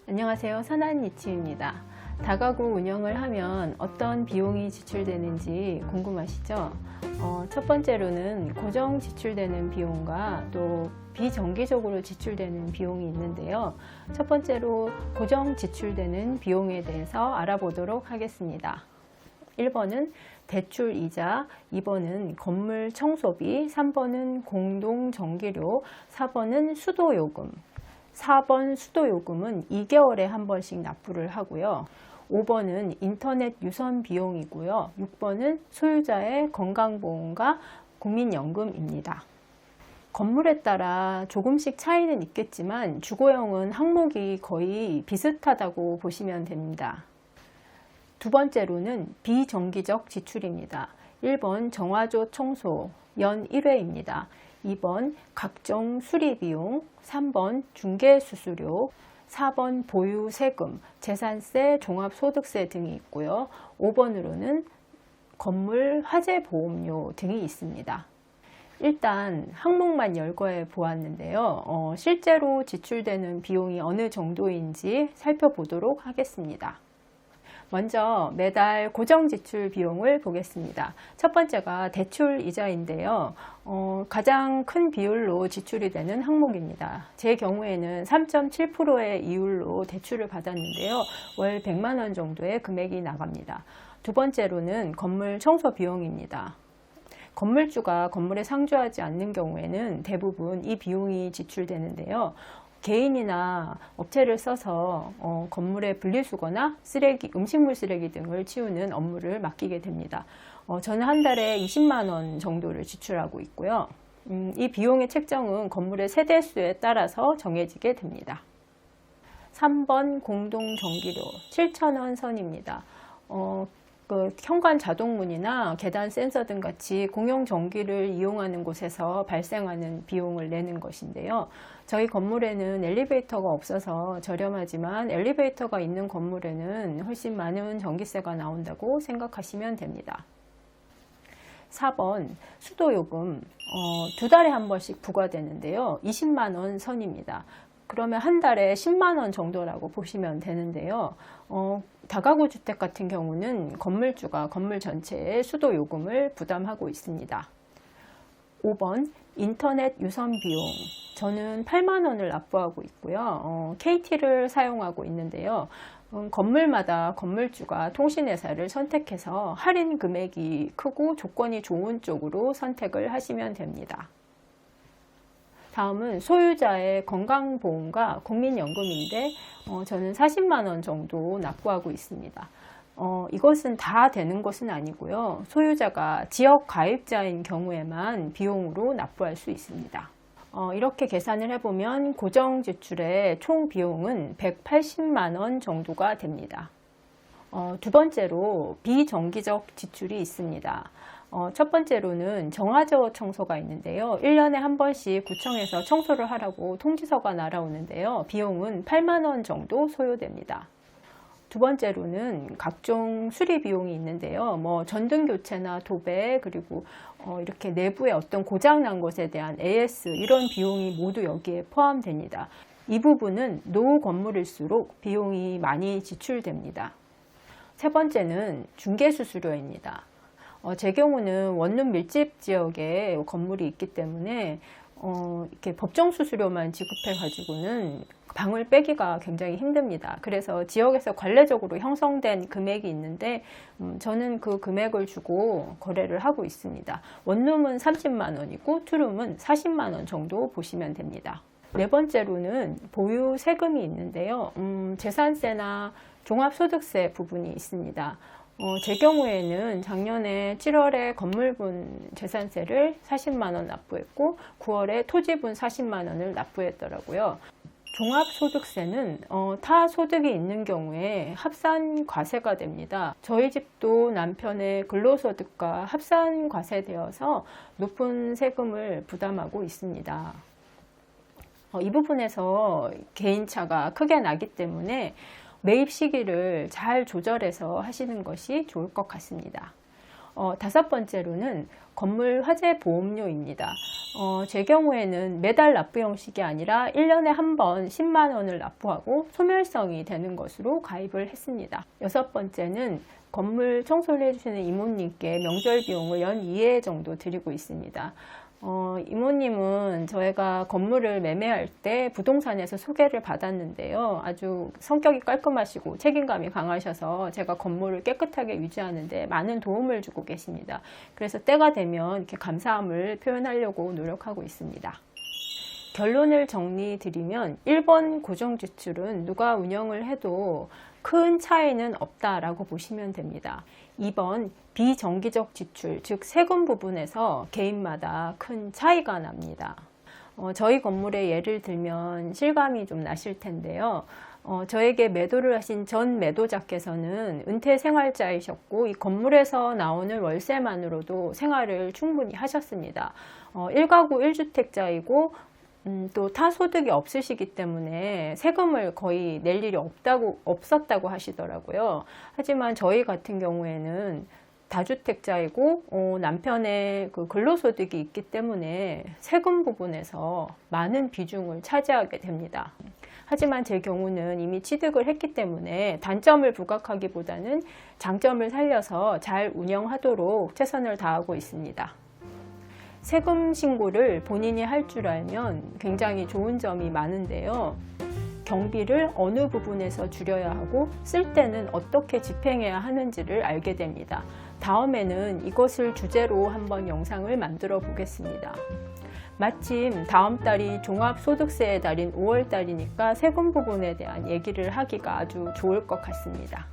안녕하세요. 선한이치입니다. 다가구 운영을 하면 어떤 비용이 지출되는지 궁금하시죠? 첫 번째로는 고정 지출되는 비용과 또 비정기적으로 지출되는 비용이 있는데요. 첫 번째로 고정 지출되는 비용에 대해서 알아보도록 하겠습니다. 1번은 대출이자, 2번은 건물 청소비, 3번은 공동전기료, 4번은 수도요금. 4번 수도요금은 2개월에 한 번씩 납부를 하고요. 5번은 인터넷 유선 비용이고요. 6번은 소유자의 건강보험과 국민연금입니다. 건물에 따라 조금씩 차이는 있겠지만 주거용은 항목이 거의 비슷하다고 보시면 됩니다. 두 번째로는 비정기적 지출입니다. 1번 정화조 청소 연 1회입니다. 2번 각종 수리비용, 3번 중개수수료, 4번 보유세금, 재산세, 종합소득세 등이 있고요. 5번으로는 건물 화재보험료 등이 있습니다. 일단 항목만 열거해 보았는데요. 실제로 지출되는 비용이 어느 정도인지 살펴보도록 하겠습니다. 먼저 매달 고정 지출 비용을 보겠습니다. 첫 번째가 대출 이자인데요. 가장 큰 비율로 지출이 되는 항목입니다. 제 경우에는 3.7%의 이율로 대출을 받았는데요. 월 100만 원 정도의 금액이 나갑니다. 두 번째로는 건물 청소 비용입니다. 건물주가 건물에 상주하지 않는 경우에는 대부분 이 비용이 지출되는데요. 개인이나 업체를 써서 건물의 분리수거나 쓰레기, 음식물 쓰레기 등을 치우는 업무를 맡기게 됩니다. 저는 한 달에 20만 원 정도를 지출하고 있고요. 이 비용의 책정은 건물의 세대수에 따라서 정해지게 됩니다. 3번 공동전기료 7,000원 선입니다. 현관 자동문이나 계단 센서 등 같이 공용 전기를 이용하는 곳에서 발생하는 비용을 내는 것인데요. 저희 건물에는 엘리베이터가 없어서 저렴하지만 엘리베이터가 있는 건물에는 훨씬 많은 전기세가 나온다고 생각하시면 됩니다. 4번 수도요금 두 달에 한 번씩 부과되는데요. 20만 원 선입니다. 그러면 한 달에 10만 원 정도라고 보시면 되는데요. 다가구 주택 같은 경우는 건물주가 건물 전체의 수도요금을 부담하고 있습니다. 5번 인터넷 유선 비용. 저는 8만 원을 납부하고 있고요. KT를 사용하고 있는데요. 건물마다 건물주가 통신회사를 선택해서 할인 금액이 크고 조건이 좋은 쪽으로 선택을 하시면 됩니다. 다음은 소유자의 건강보험과 국민연금인데 저는 40만 원 정도 납부하고 있습니다. 이것은 다 되는 것은 아니고요. 소유자가 지역 가입자인 경우에만 비용으로 납부할 수 있습니다. 이렇게 계산을 해보면 고정 지출의 총 비용은 180만 원 정도가 됩니다. 두 번째로 비정기적 지출이 있습니다. 첫 번째로는 정화조 청소가 있는데요. 1년에 한 번씩 구청에서 청소를 하라고 통지서가 날아오는데요. 비용은 8만 원 정도 소요됩니다. 두 번째로는 각종 수리 비용이 있는데요. 전등 교체나 도배, 그리고 이렇게 내부에 어떤 고장 난 것에 대한 AS 이런 비용이 모두 여기에 포함됩니다. 이 부분은 노후 건물일수록 비용이 많이 지출됩니다. 세 번째는 중개수수료입니다. 제 경우는 원룸 밀집 지역에 건물이 있기 때문에 이렇게 법정 수수료만 지급해 가지고는 방을 빼기가 굉장히 힘듭니다. 그래서 지역에서 관례적으로 형성된 금액이 있는데 저는 그 금액을 주고 거래를 하고 있습니다. 원룸은 30만 원이고 투룸은 40만 원 정도 보시면 됩니다. 네 번째로는 보유 세금이 있는데요. 재산세나 종합소득세 부분이 있습니다. 제 경우에는 작년에 7월에 건물분 재산세를 40만 원 납부했고 9월에 토지분 40만 원을 납부했더라고요. 종합소득세는 타 소득이 있는 경우에 합산과세가 됩니다. 저희 집도 남편의 근로소득과 합산과세되어서 높은 세금을 부담하고 있습니다. 이 부분에서 개인차가 크게 나기 매입 시기를 잘 조절해서 하시는 것이 좋을 것 같습니다. 다섯 번째로는 건물 화재 보험료입니다. 제 경우에는 매달 납부 형식이 아니라 1년에 한 번 10만 원을 납부하고 소멸성이 되는 것으로 가입을 했습니다. 여섯 번째는 건물 청소를 해주시는 이모님께 명절 비용을 연 2회 정도 드리고 있습니다. 이모님은 저희가 건물을 매매할 때 부동산에서 소개를 받았는데요. 아주 성격이 깔끔하시고 책임감이 강하셔서 제가 건물을 깨끗하게 유지하는데 많은 도움을 주고 계십니다. 그래서 때가 되면 이렇게 감사함을 표현하려고 노력하고 있습니다. 결론을 정리드리면 1번 고정지출은 누가 운영을 해도 큰 차이는 없다라고 보시면 됩니다. 2번 비정기적 지출, 즉 세금 부분에서 개인마다 큰 차이가 납니다. 저희 건물의 예를 들면 실감이 좀 나실 텐데요. 저에게 매도를 하신 전 매도자께서는 은퇴 생활자이셨고 이 건물에서 나오는 월세만으로도 생활을 충분히 하셨습니다. 1가구 1주택자이고 또 타소득이 없으시기 때문에 세금을 거의 낼 일이 없었다고 하시더라고요. 하지만 저희 같은 경우에는 다주택자이고 남편의 그 근로소득이 있기 때문에 세금 부분에서 많은 비중을 차지하게 됩니다. 하지만 제 경우는 이미 취득을 했기 때문에 단점을 부각하기보다는 장점을 살려서 잘 운영하도록 최선을 다하고 있습니다. 세금 신고를 본인이 할 줄 알면 굉장히 좋은 점이 많은데요. 경비를 어느 부분에서 줄여야 하고 쓸 때는 어떻게 집행해야 하는지를 알게 됩니다. 다음에는 이것을 주제로 한번 영상을 만들어 보겠습니다. 마침 다음 달이 종합소득세의 달인 5월 달이니까 세금 부분에 대한 얘기를 하기가 아주 좋을 것 같습니다.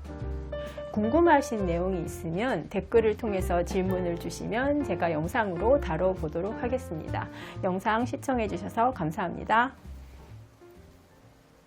궁금하신 내용이 있으면 댓글을 통해서 질문을 주시면 제가 영상으로 다뤄보도록 하겠습니다. 영상 시청해 주셔서 감사합니다.